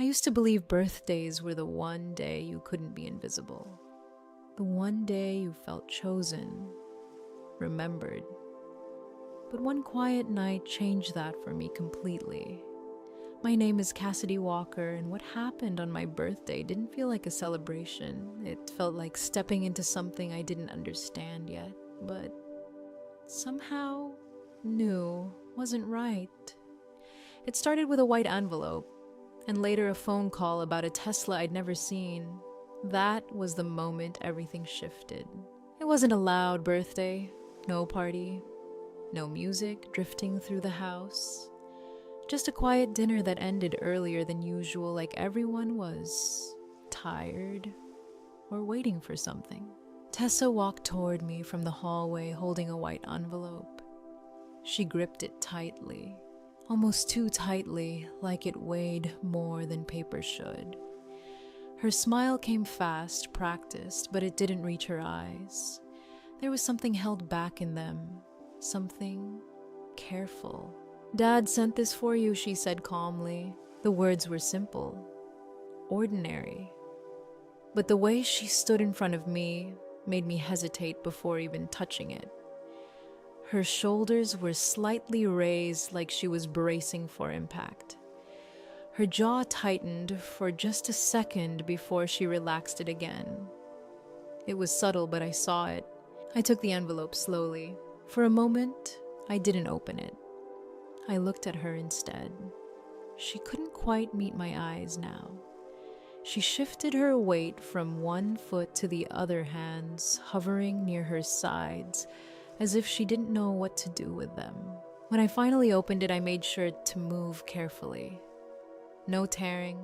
I used to believe birthdays were the one day you couldn't be invisible. The one day you felt chosen, remembered. But one quiet night changed that for me completely. My name is Cassidy Walker, and what happened on my birthday didn't feel like a celebration. It felt like stepping into something I didn't understand yet, but somehow knew wasn't right. It started with a white envelope, and later a phone call about a Tesla I'd never seen. That was the moment everything shifted. It wasn't a loud birthday, no party, no music drifting through the house. Just a quiet dinner that ended earlier than usual, like everyone was tired or waiting for something. Tessa walked toward me from the hallway holding a white envelope. She gripped it tightly, almost too tightly, like it weighed more than paper should. Her smile came fast, practiced, but it didn't reach her eyes. There was something held back in them, something careful. "Dad sent this for you," she said calmly. The words were simple, ordinary. But the way she stood in front of me made me hesitate before even touching it. Her shoulders were slightly raised, like she was bracing for impact. Her jaw tightened for just a second before she relaxed it again. It was subtle, but I saw it. I took the envelope slowly. For a moment, I didn't open it. I looked at her instead. She couldn't quite meet my eyes now. She shifted her weight from one foot to the other, hands hovering near her sides, as if she didn't know what to do with them. When I finally opened it, I made sure to move carefully. No tearing,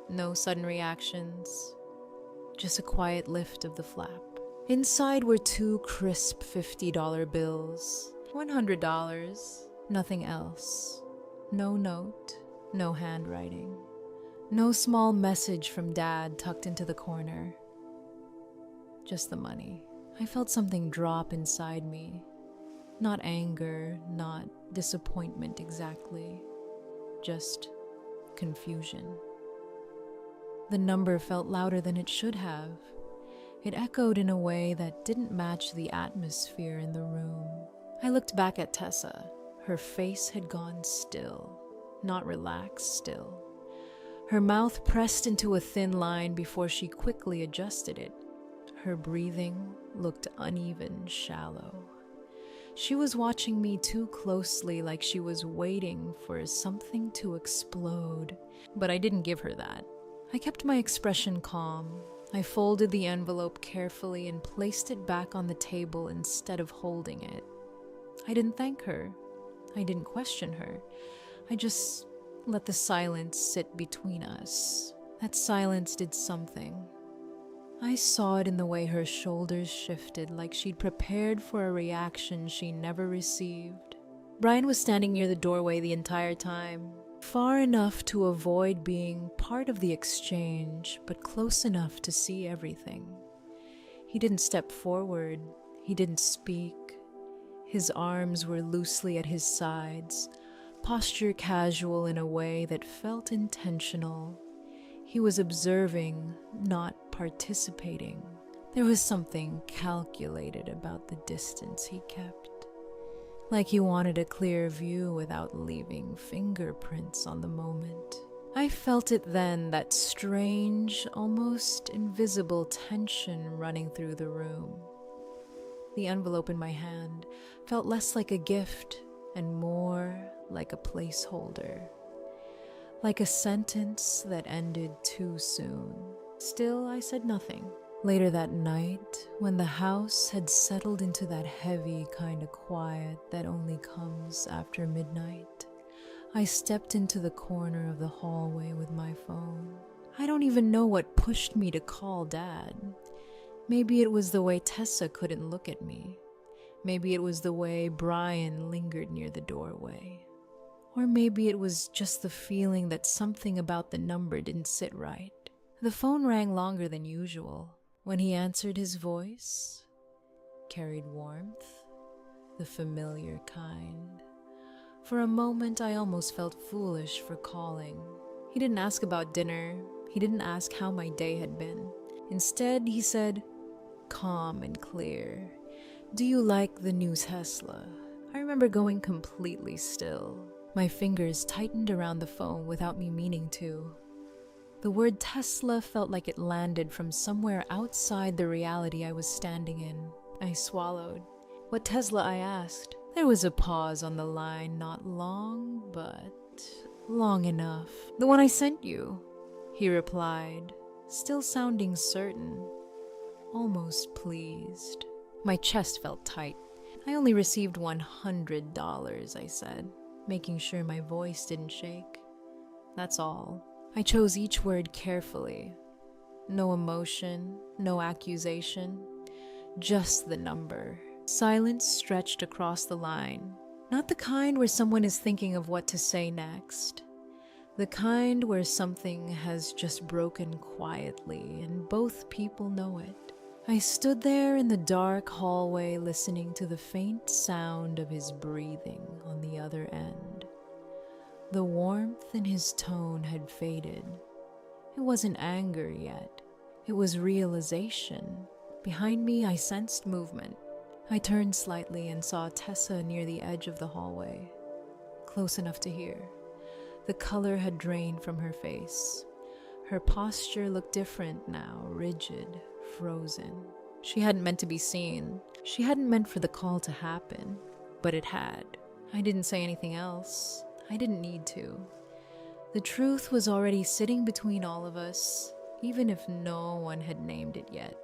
no sudden reactions, just a quiet lift of the flap. Inside were 2 crisp $50 bills, $100, nothing else. No note, no handwriting, no small message from Dad tucked into the corner. Just the money. I felt something drop inside me. Not anger, not disappointment exactly, just confusion. The number felt louder than it should have. It echoed in a way that didn't match the atmosphere in the room. I looked back at Tessa. Her face had gone still, not relaxed still. Her mouth pressed into a thin line before she quickly adjusted it. Her breathing looked uneven, shallow. She was watching me too closely, like she was waiting for something to explode. But I didn't give her that. I kept my expression calm. I folded the envelope carefully and placed it back on the table instead of holding it. I didn't thank her. I didn't question her. I just let the silence sit between us. That silence did something. I saw it in the way her shoulders shifted, like she'd prepared for a reaction she never received. Brian was standing near the doorway the entire time, far enough to avoid being part of the exchange, but close enough to see everything. He didn't step forward. He didn't speak. His arms were loosely at his sides, posture casual in a way that felt intentional. He was observing, not participating. There was something calculated about the distance he kept, like he wanted a clear view without leaving fingerprints on the moment. I felt it then, that strange, almost invisible tension running through the room. The envelope in my hand felt less like a gift and more like a placeholder, like a sentence that ended too soon. Still, I said nothing. Later that night, when the house had settled into that heavy kind of quiet that only comes after midnight, I stepped into the corner of the hallway with my phone. I don't even know what pushed me to call Dad. Maybe it was the way Tessa couldn't look at me. Maybe it was the way Brian lingered near the doorway. Or maybe it was just the feeling that something about the number didn't sit right. The phone rang longer than usual. When he answered, his voice carried warmth, the familiar kind. For a moment, I almost felt foolish for calling. He didn't ask about dinner. He didn't ask how my day had been. Instead, he said, calm and clear, "Do you like the new Tesla?" I remember going completely still. My fingers tightened around the phone without me meaning to. The word Tesla felt like it landed from somewhere outside the reality I was standing in. I swallowed. "What Tesla?" I asked. There was a pause on the line, not long, but long enough. "The one I sent you," he replied, still sounding certain, almost pleased. My chest felt tight. "I only received $100, I said, making sure my voice didn't shake. "That's all." I chose each word carefully. No emotion, no accusation, just the number. Silence stretched across the line. Not the kind where someone is thinking of what to say next. The kind where something has just broken quietly and both people know it. I stood there in the dark hallway listening to the faint sound of his breathing on the other end. The warmth in his tone had faded. It wasn't anger yet. It was realization. Behind me, I sensed movement. I turned slightly and saw Tessa near the edge of the hallway, close enough to hear. The color had drained from her face. Her posture looked different now, rigid, frozen. She hadn't meant to be seen. She hadn't meant for the call to happen, but it had. I didn't say anything else. I didn't need to. The truth was already sitting between all of us, even if no one had named it yet.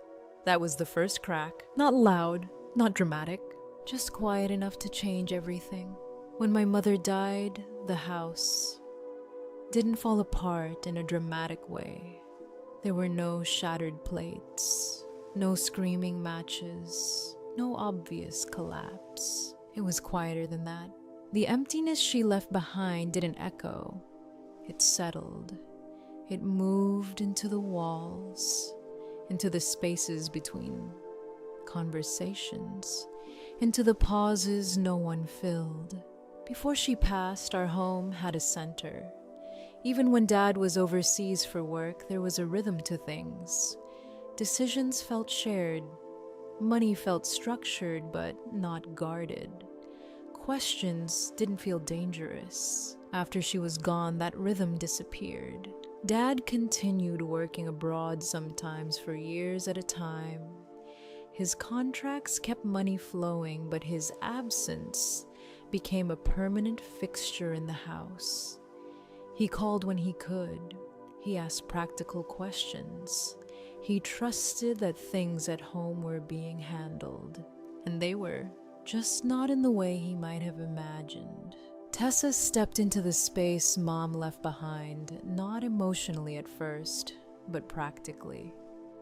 That was the first crack. Not loud, not dramatic, just quiet enough to change everything. When my mother died, the house didn't fall apart in a dramatic way. There were no shattered plates, no screaming matches, no obvious collapse. It was quieter than that. The emptiness she left behind didn't echo. It settled. It moved into the walls, into the spaces between conversations, into the pauses no one filled. Before she passed, our home had a center. Even when Dad was overseas for work, there was a rhythm to things. Decisions felt shared. Money felt structured but not guarded. Questions didn't feel dangerous. After she was gone, that rhythm disappeared. Dad continued working abroad sometimes for years at a time. His contracts kept money flowing, but his absence became a permanent fixture in the house. He called when he could. He asked practical questions. He trusted that things at home were being handled. And they were. Just not in the way he might have imagined. Tessa stepped into the space Mom left behind, not emotionally at first, but practically.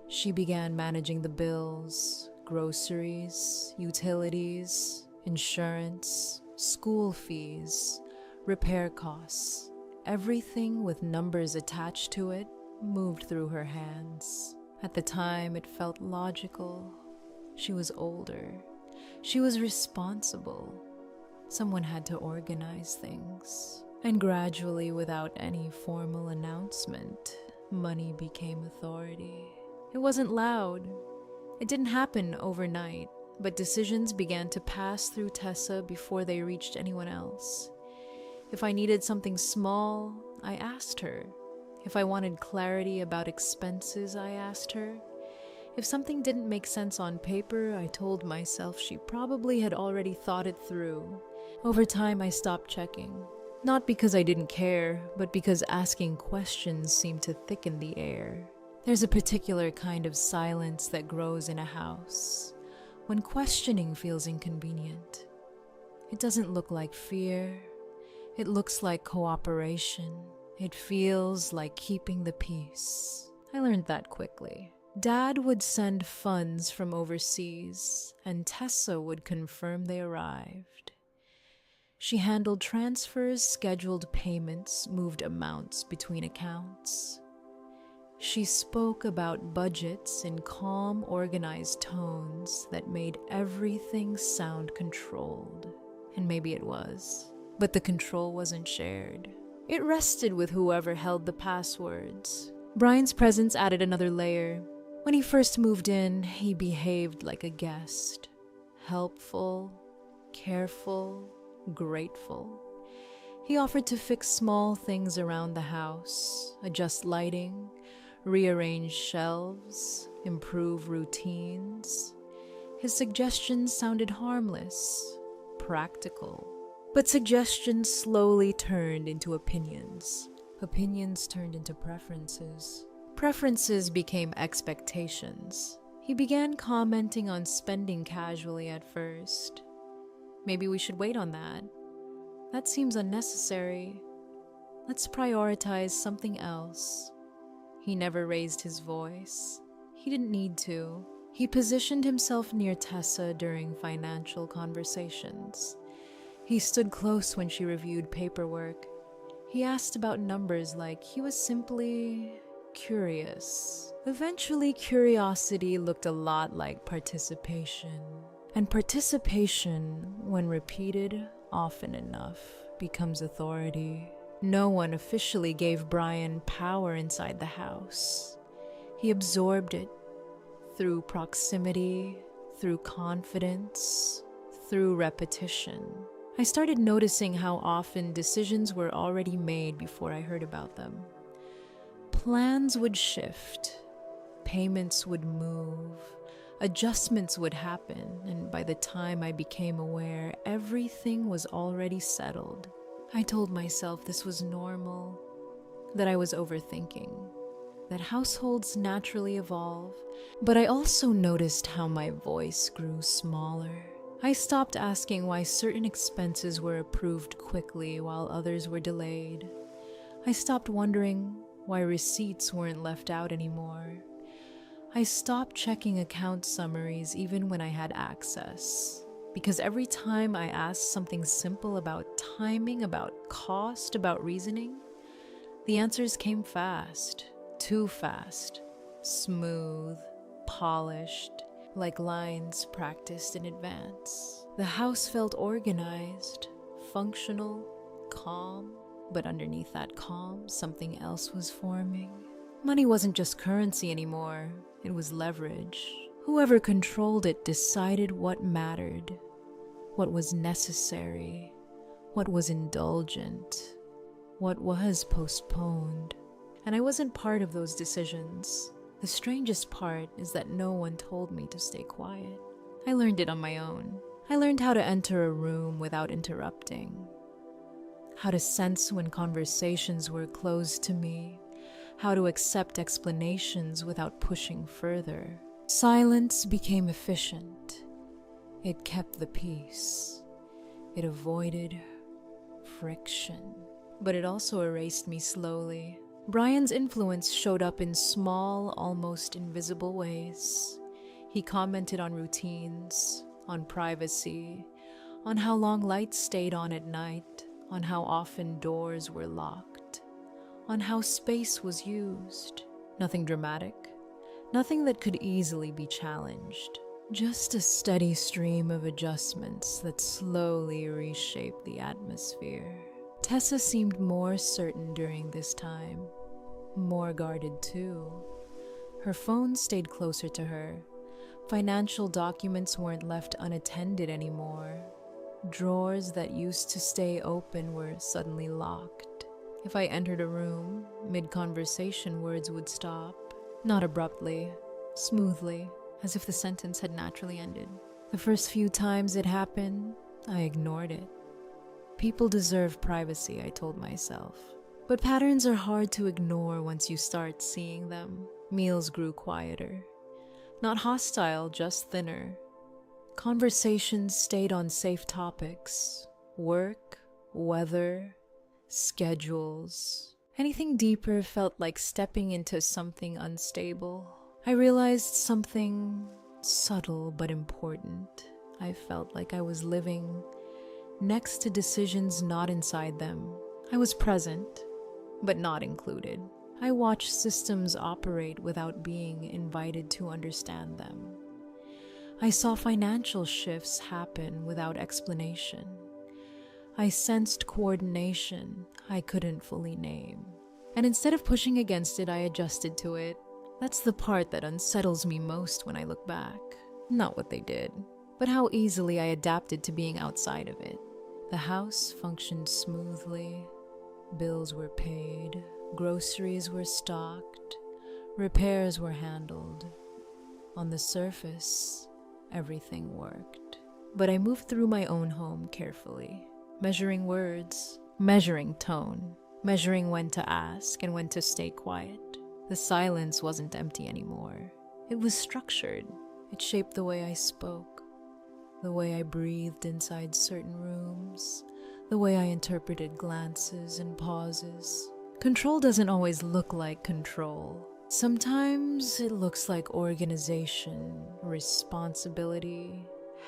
She began managing the bills, groceries, utilities, insurance, school fees, repair costs. Everything with numbers attached to it moved through her hands. At the time, it felt logical. She was older. She was responsible. Someone had to organize things. And gradually, without any formal announcement, money became authority. It wasn't loud. It didn't happen overnight, but decisions began to pass through Tessa before they reached anyone else. If I needed something small, I asked her. If I wanted clarity about expenses, I asked her. If something didn't make sense on paper, I told myself she probably had already thought it through. Over time, I stopped checking. Not because I didn't care, but because asking questions seemed to thicken the air. There's a particular kind of silence that grows in a house when questioning feels inconvenient. It doesn't look like fear. It looks like cooperation. It feels like keeping the peace. I learned that quickly. Dad would send funds from overseas, and Tessa would confirm they arrived. She handled transfers, scheduled payments, moved amounts between accounts. She spoke about budgets in calm, organized tones that made everything sound controlled. And maybe it was. But the control wasn't shared. It rested with whoever held the passwords. Brian's presence added another layer. When he first moved in, he behaved like a guest. Helpful, careful, grateful. He offered to fix small things around the house, adjust lighting, rearrange shelves, improve routines. His suggestions sounded harmless, practical. But suggestions slowly turned into opinions. Opinions turned into preferences. Preferences became expectations. He began commenting on spending casually at first. Maybe we should wait on that. That seems unnecessary. Let's prioritize something else. He never raised his voice. He didn't need to. He positioned himself near Tessa during financial conversations. He stood close when she reviewed paperwork. He asked about numbers like he was simply curious. Eventually, curiosity looked a lot like participation. And participation, when repeated often enough, becomes authority. No one officially gave Brian power inside the house. He absorbed it through proximity, through confidence, through repetition. I started noticing how often decisions were already made before I heard about them. Plans would shift, payments would move, adjustments would happen, and by the time I became aware, everything was already settled. I told myself this was normal, that I was overthinking, that households naturally evolve, but I also noticed how my voice grew smaller. I stopped asking why certain expenses were approved quickly while others were delayed. I stopped wondering why receipts weren't left out anymore. I stopped checking account summaries even when I had access. Because every time I asked something simple about timing, about cost, about reasoning, the answers came fast, too fast, smooth, polished, like lines practiced in advance. The house felt organized, functional, calm, but underneath that calm, something else was forming. Money wasn't just currency anymore, it was leverage. Whoever controlled it decided what mattered, what was necessary, what was indulgent, what was postponed. And I wasn't part of those decisions. The strangest part is that no one told me to stay quiet. I learned it on my own. I learned how to enter a room without interrupting, how to sense when conversations were closed to me, how to accept explanations without pushing further. Silence became efficient. It kept the peace. It avoided friction. But it also erased me slowly. Brian's influence showed up in small, almost invisible ways. He commented on routines, on privacy, on how long lights stayed on at night, on how often doors were locked, on how space was used. Nothing dramatic, nothing that could easily be challenged. Just a steady stream of adjustments that slowly reshaped the atmosphere. Tessa seemed more certain during this time, more guarded too. Her phone stayed closer to her. Financial documents weren't left unattended anymore. Drawers that used to stay open were suddenly locked. If I entered a room, mid-conversation words would stop, not abruptly, smoothly, as if the sentence had naturally ended. The first few times it happened, I ignored it. People deserve privacy, I told myself. But patterns are hard to ignore once you start seeing them. Meals grew quieter. Not hostile, just thinner. Conversations stayed on safe topics. Work, weather, schedules. Anything deeper felt like stepping into something unstable. I realized something subtle but important. I felt like I was living next to decisions not inside them. I was present, but not included. I watched systems operate without being invited to understand them. I saw financial shifts happen without explanation. I sensed coordination I couldn't fully name. And instead of pushing against it, I adjusted to it. That's the part that unsettles me most when I look back. Not what they did, but how easily I adapted to being outside of it. The house functioned smoothly. Bills were paid. Groceries were stocked. Repairs were handled. On the surface, everything worked. But I moved through my own home carefully, measuring words, measuring tone, measuring when to ask and when to stay quiet. The silence wasn't empty anymore. It was structured. It shaped the way I spoke, the way I breathed inside certain rooms, the way I interpreted glances and pauses. Control doesn't always look like control. Sometimes it looks like organization, responsibility,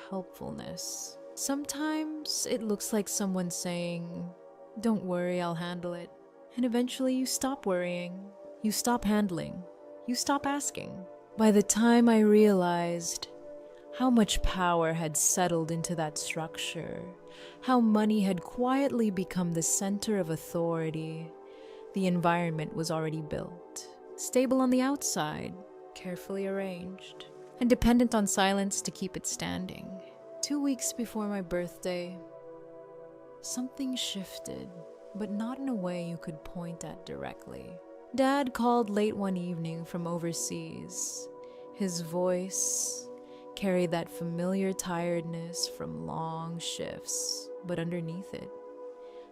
helpfulness. Sometimes it looks like someone saying, "Don't worry, I'll handle it." And eventually you stop worrying, you stop handling, you stop asking. By the time I realized how much power had settled into that structure, how money had quietly become the center of authority, the environment was already built. Stable on the outside, carefully arranged, and dependent on silence to keep it standing. 2 weeks before my birthday, something shifted, but not in a way you could point at directly. Dad called late one evening from overseas. His voice carried that familiar tiredness from long shifts, but underneath it,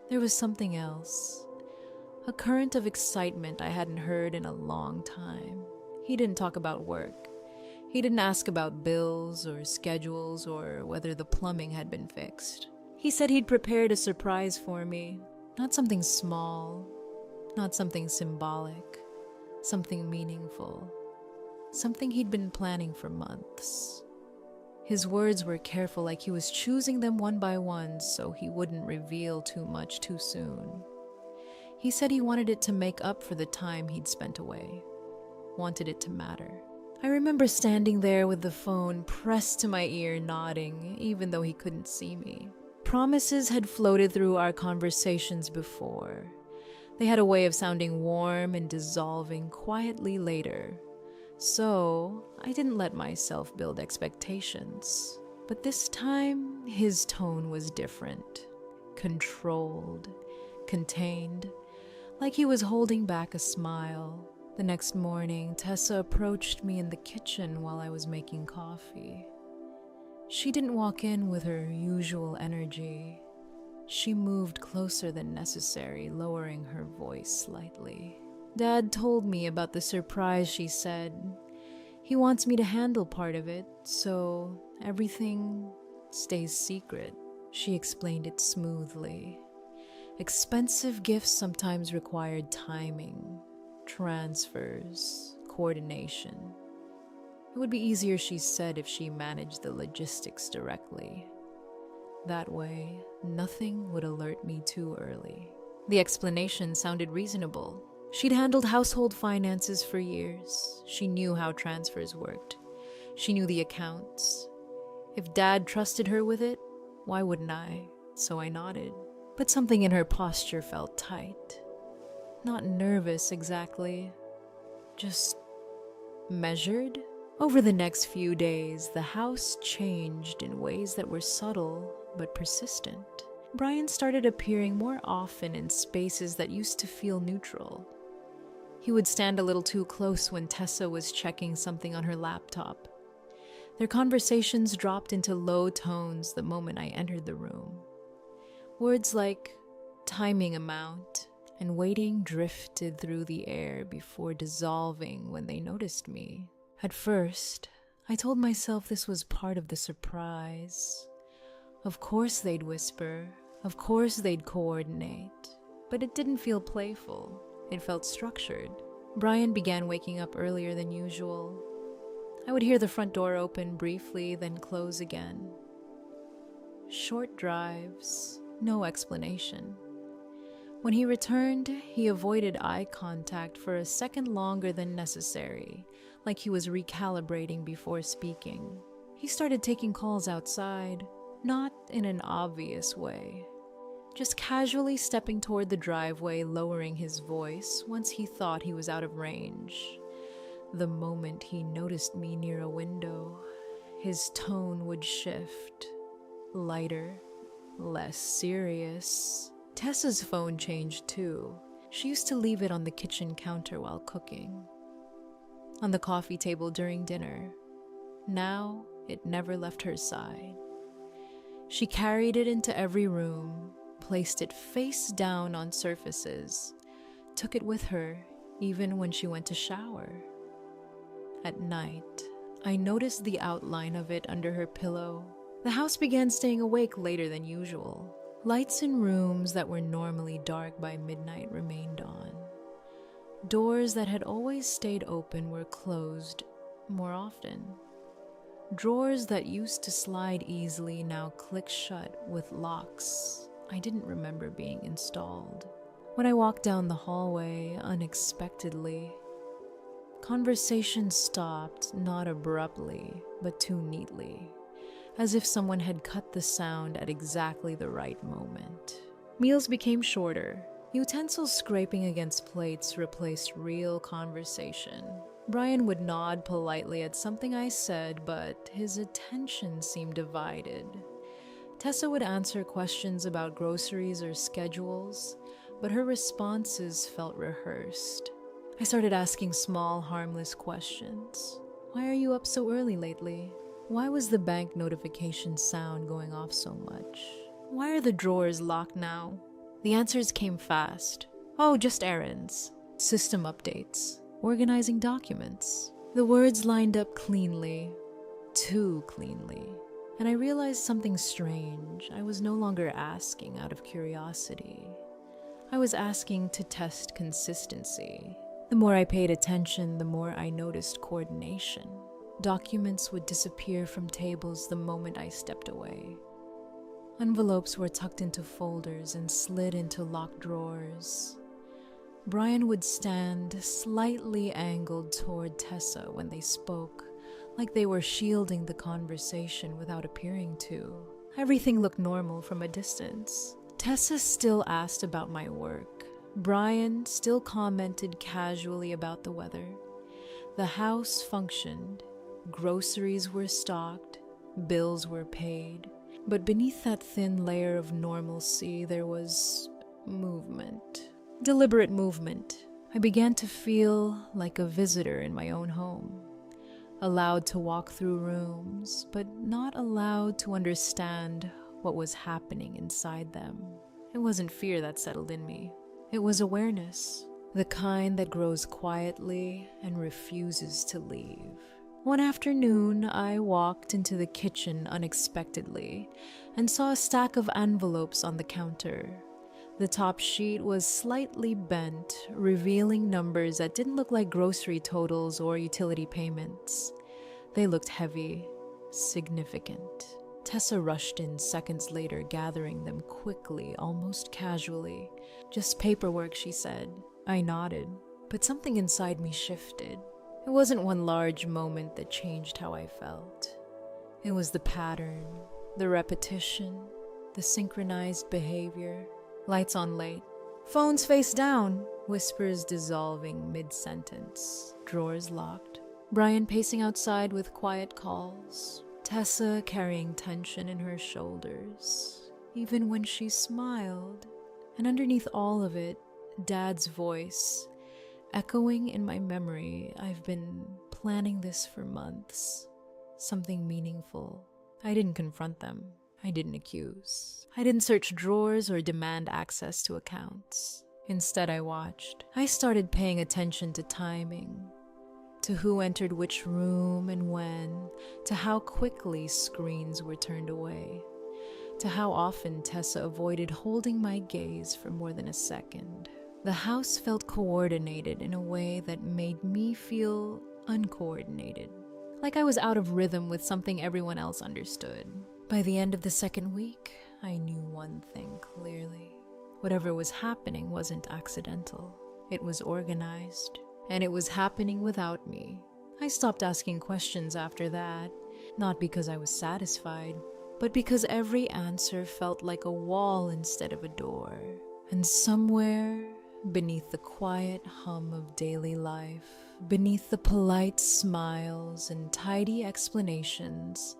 there was something else. A current of excitement I hadn't heard in a long time. He didn't talk about work. He didn't ask about bills or schedules or whether the plumbing had been fixed. He said he'd prepared a surprise for me. Not something small, not something symbolic, something meaningful. Something he'd been planning for months. His words were careful, like he was choosing them one by one so he wouldn't reveal too much too soon. He said he wanted it to make up for the time he'd spent away, wanted it to matter. I remember standing there with the phone pressed to my ear, nodding, even though he couldn't see me. Promises had floated through our conversations before. They had a way of sounding warm and dissolving quietly later. So I didn't let myself build expectations. But this time, his tone was different. Controlled, contained, like he was holding back a smile. The next morning, Tessa approached me in the kitchen while I was making coffee. She didn't walk in with her usual energy. She moved closer than necessary, lowering her voice slightly. "Dad told me about the surprise," she said. "He wants me to handle part of it, so everything stays secret." She explained it smoothly. Expensive gifts sometimes required timing, transfers, coordination. It would be easier, she said, if she managed the logistics directly. That way, nothing would alert me too early. The explanation sounded reasonable. She'd handled household finances for years. She knew how transfers worked. She knew the accounts. If Dad trusted her with it, why wouldn't I? So I nodded. But something in her posture felt tight. Not nervous exactly, just measured. Over the next few days, the house changed in ways that were subtle but persistent. Brian started appearing more often in spaces that used to feel neutral. He would stand a little too close when Tessa was checking something on her laptop. Their conversations dropped into low tones the moment I entered the room. Words like timing amount and waiting drifted through the air before dissolving when they noticed me. At first, I told myself this was part of the surprise. Of course they'd whisper, of course they'd coordinate, but it didn't feel playful. It felt structured. Brian began waking up earlier than usual. I would hear the front door open briefly, then close again. Short drives, no explanation. When he returned, he avoided eye contact for a second longer than necessary, like he was recalibrating before speaking. He started taking calls outside, not in an obvious way, just casually stepping toward the driveway, lowering his voice once he thought he was out of range. The moment he noticed me near a window, his tone would shift, lighter, less serious. Tessa's phone changed too. She used to leave it on the kitchen counter while cooking, on the coffee table during dinner. Now, it never left her side. She carried it into every room, placed it face down on surfaces, took it with her even when she went to shower. At night, I noticed the outline of it under her pillow. The house began staying awake later than usual. Lights in rooms that were normally dark by midnight remained on. Doors that had always stayed open were closed more often. Drawers that used to slide easily now clicked shut with locks I didn't remember being installed. When I walked down the hallway unexpectedly, conversation stopped, not abruptly, but too neatly, as if someone had cut the sound at exactly the right moment. Meals became shorter. Utensils scraping against plates replaced real conversation. Brian would nod politely at something I said, but his attention seemed divided. Tessa would answer questions about groceries or schedules, but her responses felt rehearsed. I started asking small, harmless questions. Why are you up so early lately? Why was the bank notification sound going off so much? Why are the drawers locked now? The answers came fast. Oh, just errands. System updates. Organizing documents. The words lined up cleanly. Too cleanly. And I realized something strange. I was no longer asking out of curiosity. I was asking to test consistency. The more I paid attention, the more I noticed coordination. Documents would disappear from tables the moment I stepped away. Envelopes were tucked into folders and slid into locked drawers. Brian would stand slightly angled toward Tessa when they spoke, like they were shielding the conversation without appearing to. Everything looked normal from a distance. Tessa still asked about my work. Brian still commented casually about the weather. The house functioned. Groceries were stocked. Bills were paid. But beneath that thin layer of normalcy, there was movement. Deliberate movement. I began to feel like a visitor in my own home. Allowed to walk through rooms, but not allowed to understand what was happening inside them. It wasn't fear that settled in me. It was awareness, the kind that grows quietly and refuses to leave. One afternoon, I walked into the kitchen unexpectedly and saw a stack of envelopes on the counter. The top sheet was slightly bent, revealing numbers that didn't look like grocery totals or utility payments. They looked heavy, significant. Tessa rushed in seconds later, gathering them quickly, almost casually. Just paperwork, she said. I nodded, but something inside me shifted. It wasn't one large moment that changed how I felt. It was the pattern, the repetition, the synchronized behavior. Lights on late. Phones face down. Whispers dissolving mid-sentence. Drawers locked. Brian pacing outside with quiet calls. Tessa carrying tension in her shoulders, even when she smiled. And underneath all of it, Dad's voice, echoing in my memory. I've been planning this for months. Something meaningful. I didn't confront them. I didn't accuse. I didn't search drawers or demand access to accounts. Instead, I watched. I started paying attention to timing, to who entered which room and when, to how quickly screens were turned away, to how often Tessa avoided holding my gaze for more than a second. The house felt coordinated in a way that made me feel uncoordinated, like I was out of rhythm with something everyone else understood. By the end of the second week, I knew one thing clearly. Whatever was happening wasn't accidental. It was organized, and it was happening without me. I stopped asking questions after that, not because I was satisfied, but because every answer felt like a wall instead of a door. And somewhere beneath the quiet hum of daily life, beneath the polite smiles and tidy explanations,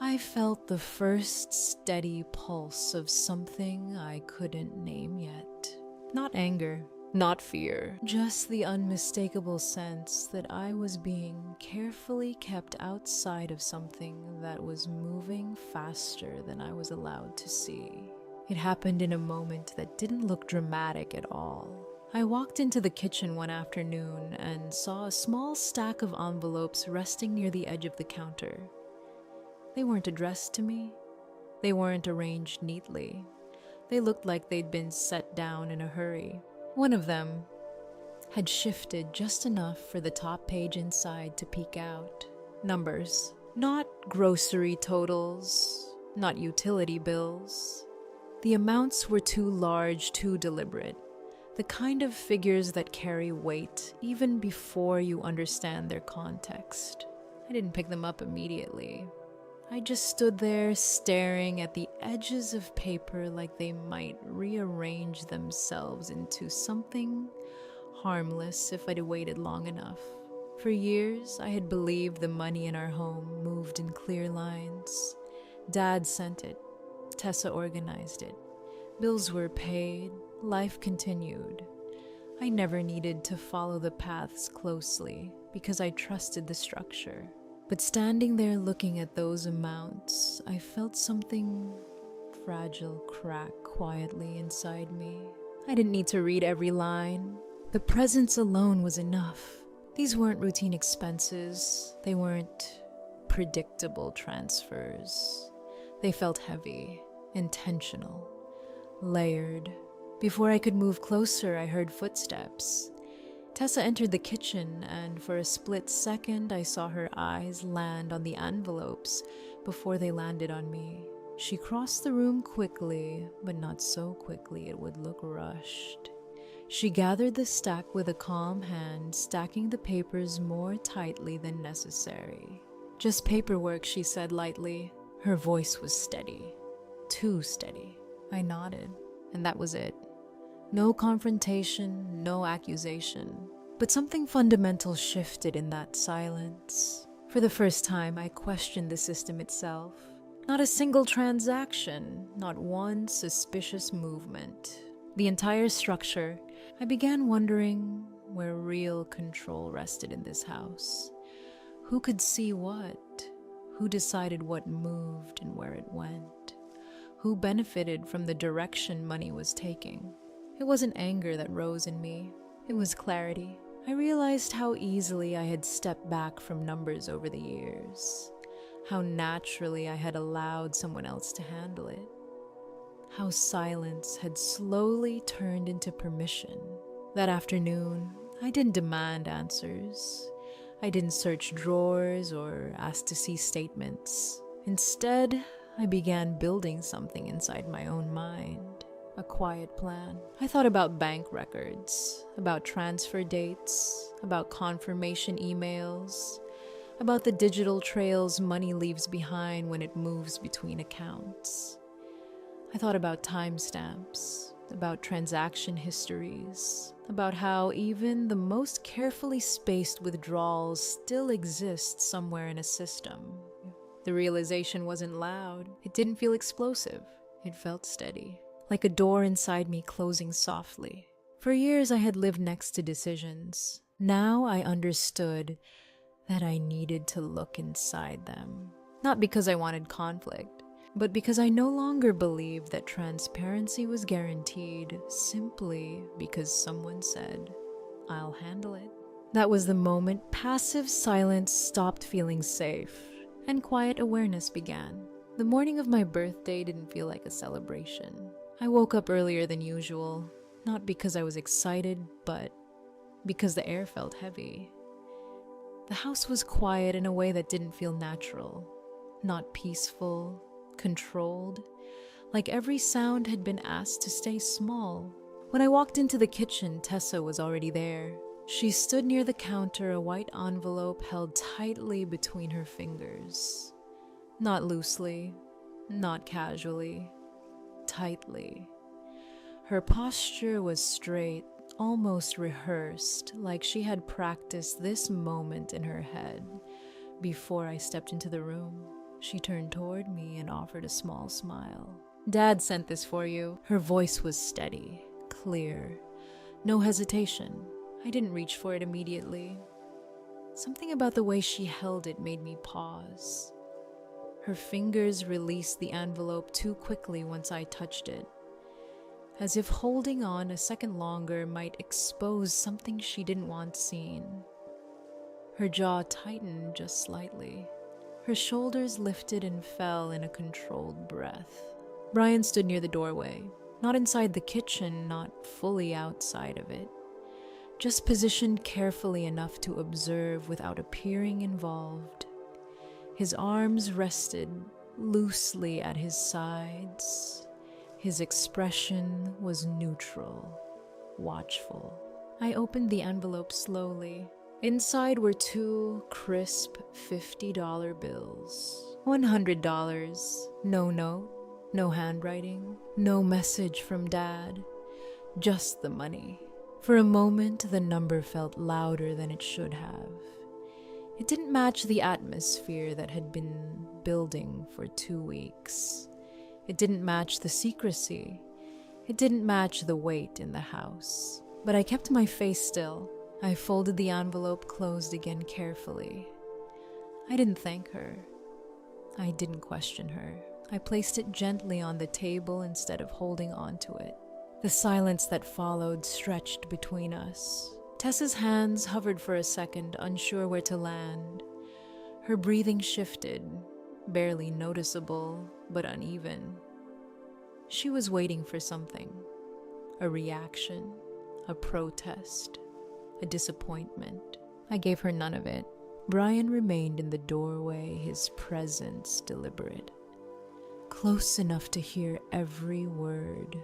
I felt the first steady pulse of something I couldn't name yet. Not anger, not fear, just the unmistakable sense that I was being carefully kept outside of something that was moving faster than I was allowed to see. It happened in a moment that didn't look dramatic at all. I walked into the kitchen one afternoon and saw a small stack of envelopes resting near the edge of the counter. They weren't addressed to me. They weren't arranged neatly. They looked like they'd been set down in a hurry. One of them had shifted just enough for the top page inside to peek out. Numbers. Not grocery totals, not utility bills. The amounts were too large, too deliberate. The kind of figures that carry weight even before you understand their context. I didn't pick them up immediately. I just stood there staring at the edges of paper like they might rearrange themselves into something harmless if I'd waited long enough. For years, I had believed the money in our home moved in clear lines. Dad sent it. Tessa organized it. Bills were paid. Life continued. I never needed to follow the paths closely because I trusted the structure. But standing there looking at those amounts, I felt something fragile crack quietly inside me. I didn't need to read every line. The presence alone was enough. These weren't routine expenses. They weren't predictable transfers. They felt heavy, intentional, layered. Before I could move closer, I heard footsteps. Tessa entered the kitchen, and for a split second, I saw her eyes land on the envelopes before they landed on me. She crossed the room quickly, but not so quickly it would look rushed. She gathered the stack with a calm hand, stacking the papers more tightly than necessary. "Just paperwork," she said lightly. Her voice was steady. Too steady. I nodded, and that was it. No confrontation, no accusation. But something fundamental shifted in that silence. For the first time, I questioned the system itself. Not a single transaction, not one suspicious movement. The entire structure. I began wondering where real control rested in this house. Who could see what? Who decided what moved and where it went? Who benefited from the direction money was taking? It wasn't anger that rose in me. It was clarity. I realized how easily I had stepped back from numbers over the years. How naturally I had allowed someone else to handle it. How silence had slowly turned into permission. That afternoon, I didn't demand answers. I didn't search drawers or ask to see statements. Instead, I began building something inside my own mind. A quiet plan. I thought about bank records, about transfer dates, about confirmation emails, about the digital trails money leaves behind when it moves between accounts. I thought about timestamps, about transaction histories, about how even the most carefully spaced withdrawals still exist somewhere in a system. The realization wasn't loud. It didn't feel explosive. It felt steady. Like a door inside me closing softly. For years I had lived next to decisions. Now I understood that I needed to look inside them. Not because I wanted conflict, but because I no longer believed that transparency was guaranteed simply because someone said, "I'll handle it." That was the moment passive silence stopped feeling safe, and quiet awareness began. The morning of my birthday didn't feel like a celebration. I woke up earlier than usual, not because I was excited, but because the air felt heavy. The house was quiet in a way that didn't feel natural, not peaceful, controlled, like every sound had been asked to stay small. When I walked into the kitchen, Tessa was already there. She stood near the counter, a white envelope held tightly between her fingers. Not loosely, not casually, tightly. Her posture was straight, almost rehearsed, like she had practiced this moment in her head before I stepped into the room. She turned toward me and offered a small smile. "Dad sent this for you." Her voice was steady, clear, no hesitation. I didn't reach for it immediately. Something about the way she held it made me pause. Her fingers released the envelope too quickly once I touched it, as if holding on a second longer might expose something she didn't want seen. Her jaw tightened just slightly. Her shoulders lifted and fell in a controlled breath. Brian stood near the doorway, not inside the kitchen, not fully outside of it, just positioned carefully enough to observe without appearing involved. His arms rested loosely at his sides. His expression was neutral, watchful. I opened the envelope slowly. Inside were 2 crisp $50 bills. $100, no note, no handwriting, no message from Dad, just the money. For a moment, the number felt louder than it should have. It didn't match the atmosphere that had been building for 2 weeks. It didn't match the secrecy. It didn't match the weight in the house. But I kept my face still. I folded the envelope closed again carefully. I didn't thank her. I didn't question her. I placed it gently on the table instead of holding on to it. The silence that followed stretched between us. Tessa's hands hovered for a second, unsure where to land. Her breathing shifted, barely noticeable, but uneven. She was waiting for something. A reaction, a protest, a disappointment. I gave her none of it. Brian remained in the doorway, his presence deliberate. Close enough to hear every word,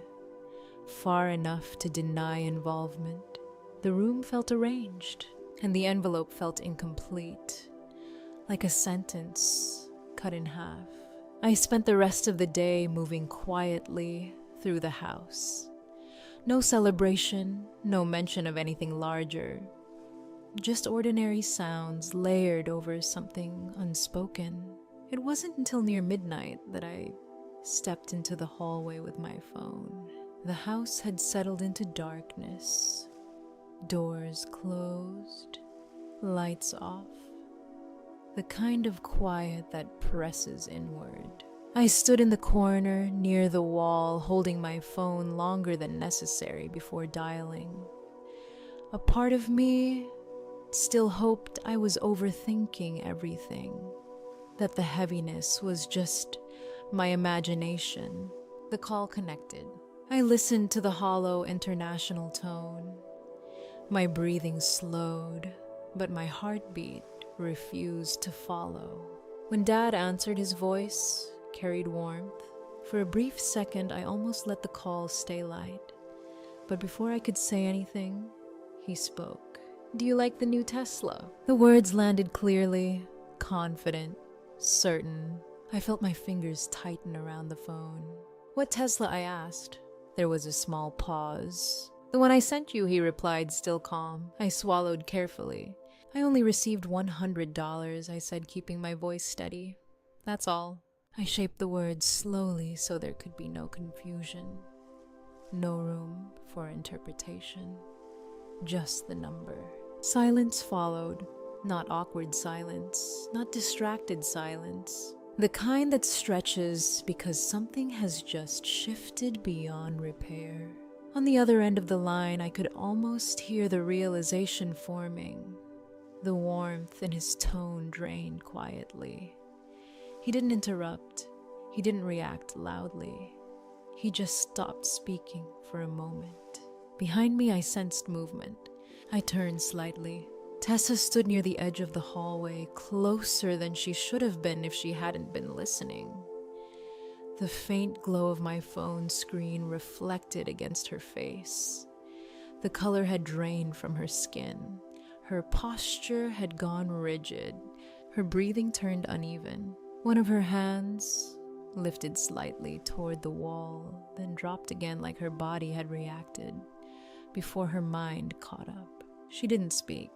far enough to deny involvement. The room felt arranged, and the envelope felt incomplete, like a sentence cut in half. I spent the rest of the day moving quietly through the house. No celebration, no mention of anything larger. Just ordinary sounds layered over something unspoken. It wasn't until near midnight that I stepped into the hallway with my phone. The house had settled into darkness. Doors closed, lights off. The kind of quiet that presses inward. I stood in the corner near the wall, holding my phone longer than necessary before dialing. A part of me still hoped I was overthinking everything, that the heaviness was just my imagination. The call connected. I listened to the hollow international tone. My breathing slowed, but my heartbeat refused to follow. When Dad answered, his voice carried warmth. For a brief second, I almost let the call stay light. But before I could say anything, he spoke. "Do you like the new Tesla?" The words landed clearly, confident, certain. I felt my fingers tighten around the phone. "What Tesla?" I asked. There was a small pause. "The one I sent you," he replied, still calm. I swallowed carefully. "I only received $100, I said, keeping my voice steady. "That's all." I shaped the words slowly so there could be no confusion. No room for interpretation. Just the number. Silence followed. Not awkward silence, not distracted silence. The kind that stretches because something has just shifted beyond repair. On the other end of the line, I could almost hear the realization forming. The warmth in his tone drained quietly. He didn't interrupt. He didn't react loudly. He just stopped speaking for a moment. Behind me, I sensed movement. I turned slightly. Tessa stood near the edge of the hallway, closer than she should have been if she hadn't been listening. The faint glow of my phone screen reflected against her face. The color had drained from her skin. Her posture had gone rigid. Her breathing turned uneven. One of her hands lifted slightly toward the wall, then dropped again like her body had reacted before her mind caught up. She didn't speak.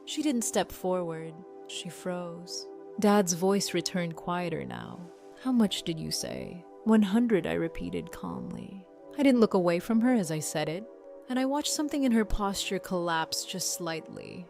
She didn't step forward. She froze. Dad's voice returned quieter now. "How much did you say?" 100, I repeated calmly. I didn't look away from her as I said it, and I watched something in her posture collapse just slightly.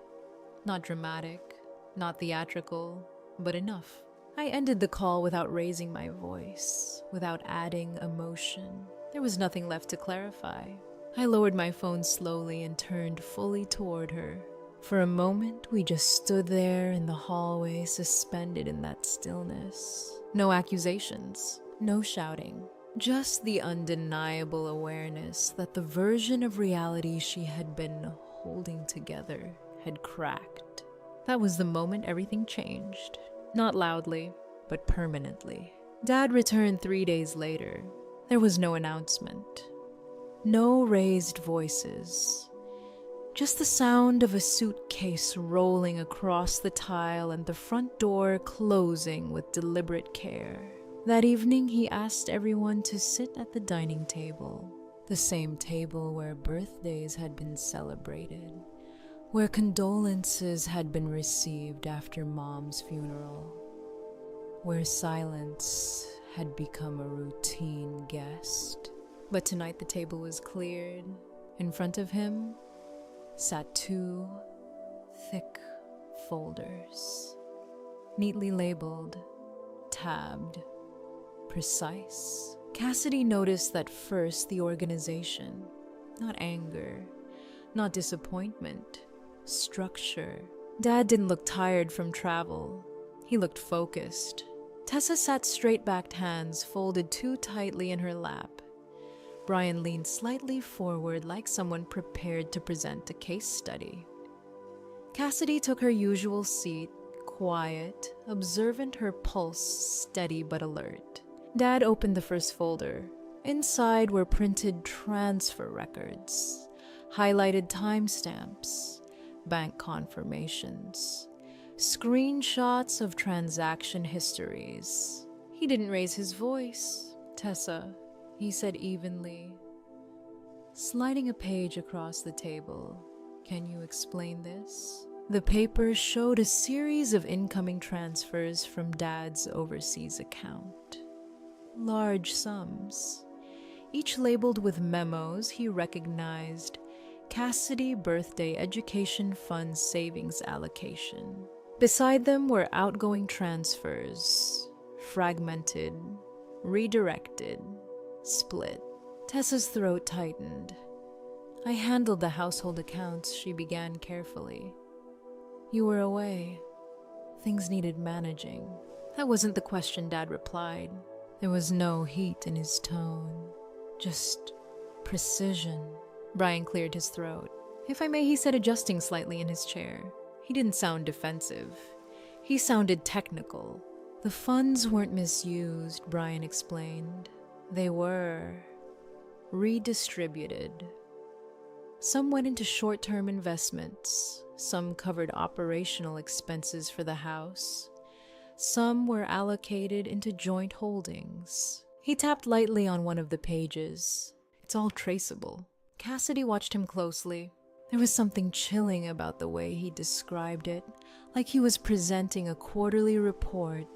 Not dramatic, not theatrical, but enough. I ended the call without raising my voice, without adding emotion. There was nothing left to clarify. I lowered my phone slowly and turned fully toward her. For a moment, we just stood there in the hallway, suspended in that stillness. No accusations, no shouting, just the undeniable awareness that the version of reality she had been holding together had cracked. That was the moment everything changed. Not loudly, but permanently. Dad returned 3 days later. There was no announcement. No raised voices. Just the sound of a suitcase rolling across the tile and the front door closing with deliberate care. That evening, he asked everyone to sit at the dining table, the same table where birthdays had been celebrated, where condolences had been received after Mom's funeral, where silence had become a routine guest. But tonight the table was cleared. In front of him sat 2 thick folders, neatly labeled, tabbed, precise. Cassidy noticed that first the organization, not anger, not disappointment, structure. Dad didn't look tired from travel. He looked focused. Tessa sat straight-backed, hands folded too tightly in her lap. Brian leaned slightly forward like someone prepared to present a case study. Cassidy took her usual seat, quiet, observant, her pulse steady but alert. Dad opened the first folder. Inside were printed transfer records, highlighted timestamps, bank confirmations, screenshots of transaction histories. He didn't raise his voice. "Tessa," he said evenly, sliding a page across the table. "Can you explain this?" The paper showed a series of incoming transfers from Dad's overseas account. Large sums, each labeled with memos he recognized: Cassidy Birthday Education Fund Savings Allocation. Beside them were outgoing transfers, fragmented, redirected, split. Tessa's throat tightened. "I handled the household accounts," she began carefully. "You were away. Things needed managing." "That wasn't the question," Dad replied. There was no heat in his tone, just precision. Brian cleared his throat. "If I may," he said, adjusting slightly in his chair. He didn't sound defensive. He sounded technical. "The funds weren't misused," Brian explained. "They were redistributed. Some went into short-term investments. Some covered operational expenses for the house. Some were allocated into joint holdings." He tapped lightly on one of the pages. "It's all traceable." Cassidy watched him closely. There was something chilling about the way he described it, like he was presenting a quarterly report,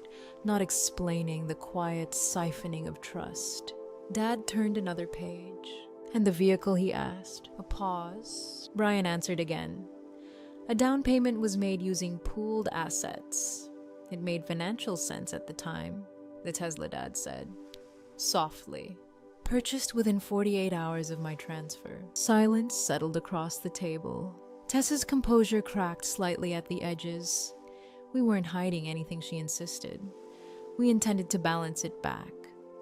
not explaining the quiet siphoning of trust. Dad turned another page. "And the vehicle?" he asked. A pause. Brian answered again. "A down payment was made using pooled assets. It made financial sense at the time," the Tesla dad said, softly. "Purchased within 48 hours of my transfer." Silence settled across the table. Tessa's composure cracked slightly at the edges. "We weren't hiding anything," she insisted. "We intended to balance it back."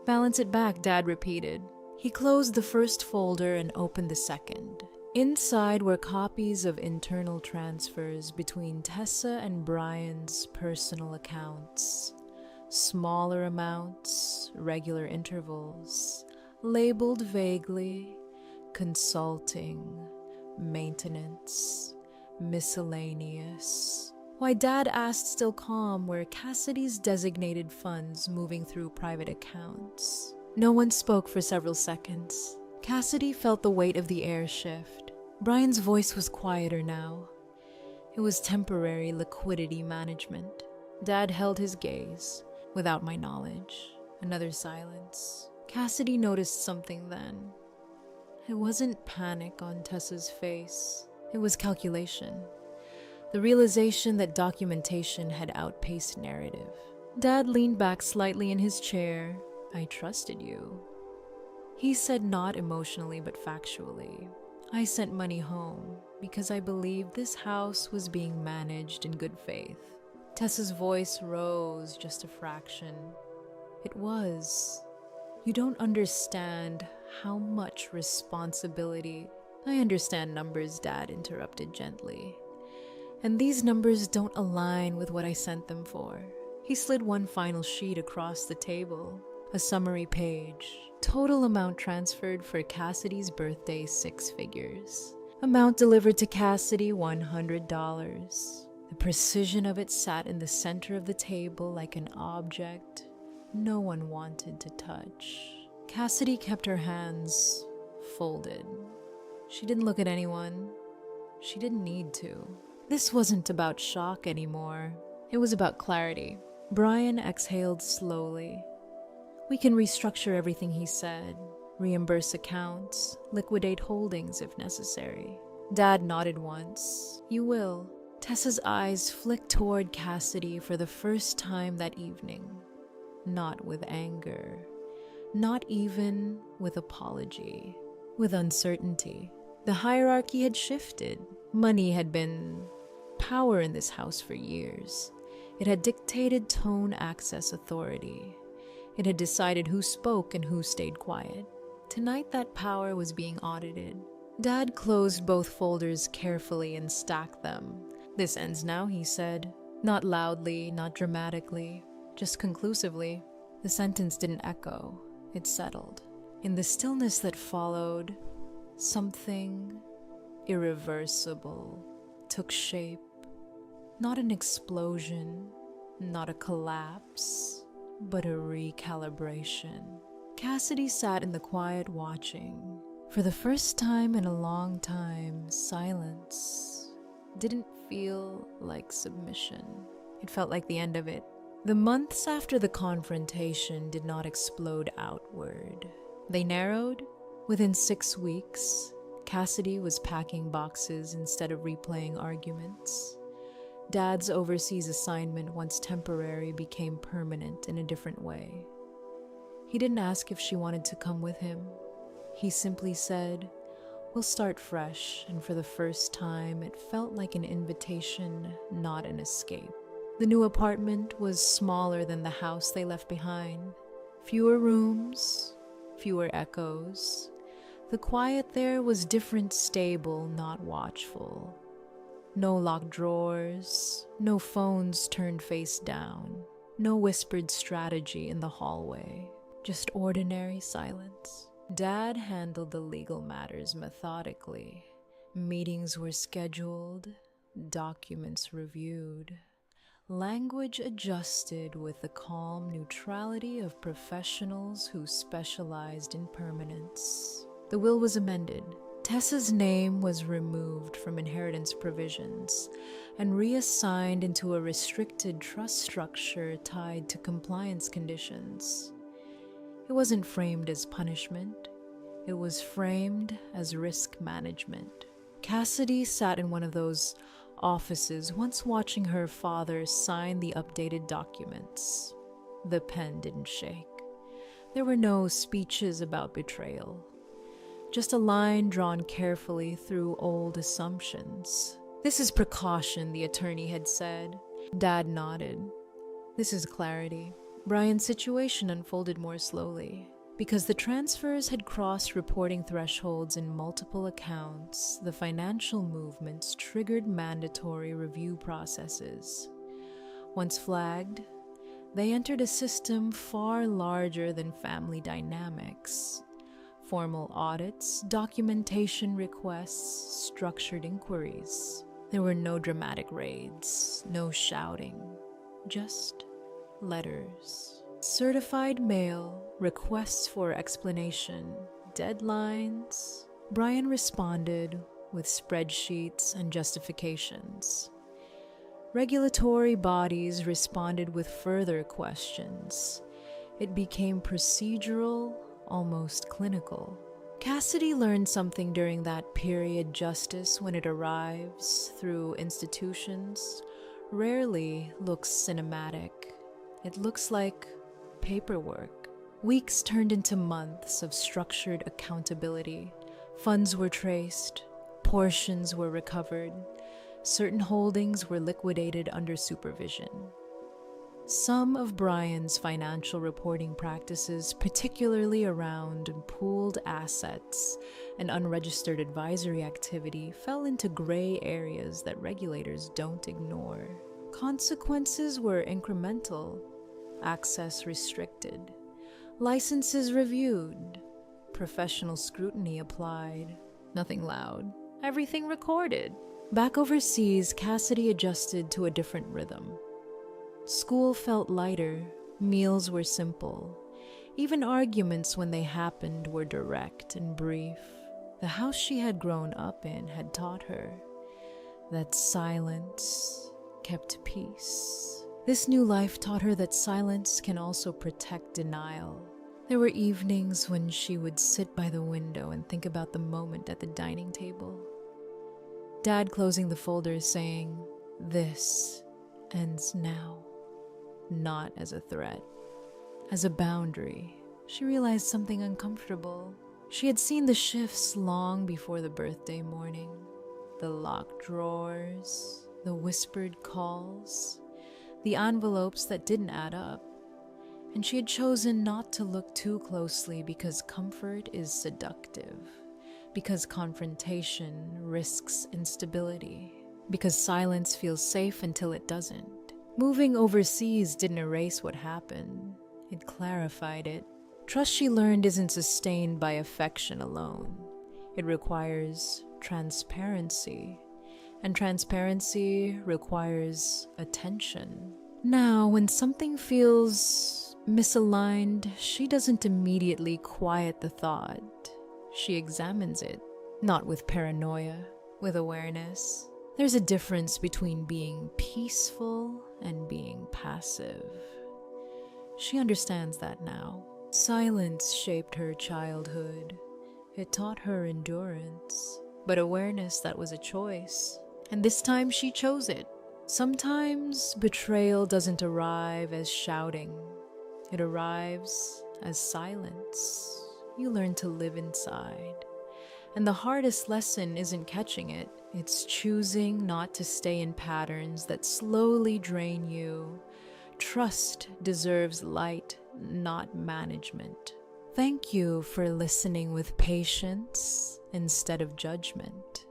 "Balance it back," Dad repeated. He closed the first folder and opened the second. Inside were copies of internal transfers between Tessa and Brian's personal accounts. Smaller amounts, regular intervals, labeled vaguely: consulting, maintenance, miscellaneous, Why Dad asked, still calm, were Cassidy's designated funds moving through private accounts. No one spoke for several seconds. Cassidy felt the weight of the air shift. Brian's voice was quieter now. It was temporary liquidity management. Dad held his gaze, without my knowledge. Another silence. Cassidy noticed something then. It wasn't panic on Tessa's face. It was calculation. The realization that documentation had outpaced narrative. Dad leaned back slightly in his chair. I trusted you. He said, not emotionally but factually. I sent money home because I believed this house was being managed in good faith. Tessa's voice rose just a fraction. It was. You don't understand how much responsibility. I understand numbers, Dad interrupted gently. And these numbers don't align with what I sent them for. He slid one final sheet across the table, a summary page. Total amount transferred for Cassidy's birthday, 6 figures. Amount delivered to Cassidy, $100. The precision of it sat in the center of the table like an object no one wanted to touch. Cassidy kept her hands folded. She didn't look at anyone. She didn't need to. This wasn't about shock anymore. It was about clarity. Brian exhaled slowly. We can restructure everything, he said. Reimburse accounts, liquidate holdings if necessary. Dad nodded once. You will. Tessa's eyes flicked toward Cassidy for the first time that evening. Not with anger. Not even with apology. With uncertainty. The hierarchy had shifted. Money had been power in this house for years. It had dictated tone, access, authority. It had decided who spoke and who stayed quiet. Tonight that power was being audited. Dad closed both folders carefully and stacked them. This ends now, he said. Not loudly, not dramatically, just conclusively. The sentence didn't echo. It settled. In the stillness that followed, something irreversible took shape. Not an explosion, not a collapse, but a recalibration. Cassidy sat in the quiet watching. For the first time in a long time, silence didn't feel like submission. It felt like the end of it. The months after the confrontation did not explode outward. They narrowed. Within 6 weeks, Cassidy was packing boxes instead of replaying arguments. Dad's overseas assignment, once temporary, became permanent in a different way. He didn't ask if she wanted to come with him. He simply said, we'll start fresh, and for the first time, it felt like an invitation, not an escape. The new apartment was smaller than the house they left behind. Fewer rooms, fewer echoes. The quiet there was different, stable, not watchful. No locked drawers, no phones turned face down, no whispered strategy in the hallway, just ordinary silence. Dad handled the legal matters methodically. Meetings were scheduled, documents reviewed, language adjusted with the calm neutrality of professionals who specialized in permanence. The will was amended. Tessa's name was removed from inheritance provisions and reassigned into a restricted trust structure tied to compliance conditions. It wasn't framed as punishment. It was framed as risk management. Cassidy sat in one of those offices once watching her father sign the updated documents. The pen didn't shake. There were no speeches about betrayal. Just a line drawn carefully through old assumptions. This is precaution, the attorney had said. Dad nodded. This is clarity. Brian's situation unfolded more slowly. Because the transfers had crossed reporting thresholds in multiple accounts, the financial movements triggered mandatory review processes. Once flagged, they entered a system far larger than family dynamics. Formal audits, documentation requests, structured inquiries. There were no dramatic raids, no shouting, just letters. Certified mail, requests for explanation, deadlines. Brian responded with spreadsheets and justifications. Regulatory bodies responded with further questions. It became procedural, almost clinical. Cassidy learned something during that period. Justice, when it arrives through institutions, rarely looks cinematic. It looks like paperwork. Weeks turned into months of structured accountability. Funds were traced, portions were recovered, certain holdings were liquidated under supervision. Some of Brian's financial reporting practices, particularly around pooled assets and unregistered advisory activity, fell into gray areas that regulators don't ignore. Consequences were incremental, access restricted, licenses reviewed, professional scrutiny applied. Nothing loud, everything recorded. Back overseas, Cassidy adjusted to a different rhythm. School felt lighter, meals were simple. Even arguments, when they happened, were direct and brief. The house she had grown up in had taught her that silence kept peace. This new life taught her that silence can also protect denial. There were evenings when she would sit by the window and think about the moment at the dining table. Dad closing the folder saying, "This ends now." Not as a threat, as a boundary. She realized something uncomfortable. She had seen the shifts long before the birthday morning. The locked drawers, the whispered calls, the envelopes that didn't add up. And she had chosen not to look too closely because comfort is seductive, because confrontation risks instability, because silence feels safe until it doesn't. Moving overseas didn't erase what happened. It clarified it. Trust, she learned, isn't sustained by affection alone. It requires transparency, and transparency requires attention. Now, when something feels misaligned, she doesn't immediately quiet the thought. She examines it, not with paranoia, with awareness. There's a difference between being peaceful and being passive. She understands that now. Silence shaped her childhood. It taught her endurance, but awareness, that was a choice. And this time she chose it. Sometimes betrayal doesn't arrive as shouting. It arrives as silence. You learn to live inside. And the hardest lesson isn't catching it. It's choosing not to stay in patterns that slowly drain you. Trust deserves light, not management. Thank you for listening with patience instead of judgment.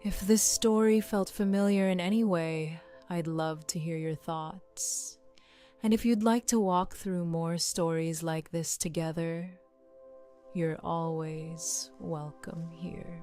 If this story felt familiar in any way, I'd love to hear your thoughts. And if you'd like to walk through more stories like this together, you're always welcome here.